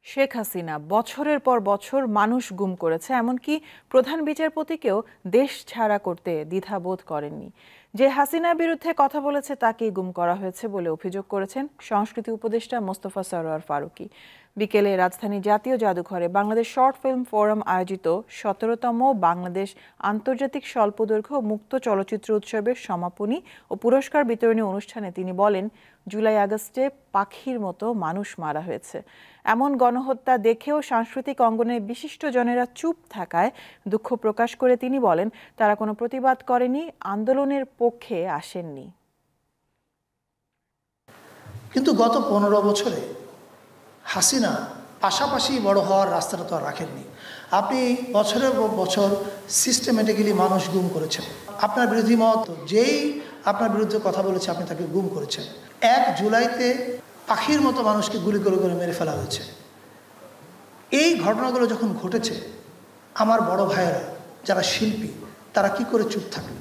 শেখ হাসিনা বছরের পর বছর মানুষ গুম করেছে, এমনকি প্রধান বিচারপতিকেও দেশ ছাড়া করতে দ্বিধাবোধ করেননি। যে হাসিনার বিরুদ্ধে কথা বলেছে তাকেই গুম করা হয়েছে বলে অভিযোগ করেছেন সংস্কৃতি উপদেষ্টা মোস্তফা সরোয়ার ফারুকী। বিকেলে রাজধানী জাতীয় জাদুঘরে বাংলাদেশ শর্ট ফিল্ম ফোরাম আয়োজিত ১৭তম বাংলাদেশ আন্তর্জাতিক স্বল্পদৈর্ঘ্য মুক্ত চলচ্চিত্র উৎসবের সমাপনী ও পুরস্কার বিতরণী অনুষ্ঠানে তিনি বলেন, জুলাই আগস্টে পাখির মতো মানুষ মারা হয়েছে। এমন গণহত্যা দেখেও সাংস্কৃতিক অঙ্গনের বিশিষ্টজনেরা চুপ থাকায় দুঃখ প্রকাশ করে তিনি বলেন, তারা কোনো প্রতিবাদ করেনি, আন্দোলনের পক্ষে আসেননি। কিন্তু গত ১৫ বছরে হাসিনা পাশাপাশি বড় হওয়ার রাস্তাটা তো আর রাখেননি। আপনি বছরের পর বছর সিস্টেমেটিক্যালি মানুষ গুম করেছেন। আপনার বিরোধী মত যেই আপনার বিরুদ্ধে কথা বলেছে আপনি তাকে গুম করেছেন। ১ জুলাইতে পাখির মতো মানুষকে গুলি করে করে মেরে ফেলা হয়েছে। এই ঘটনাগুলো যখন ঘটেছে, আমার বড় ভাইয়েরা যারা শিল্পী তারা কি করে চুপ থাকবে?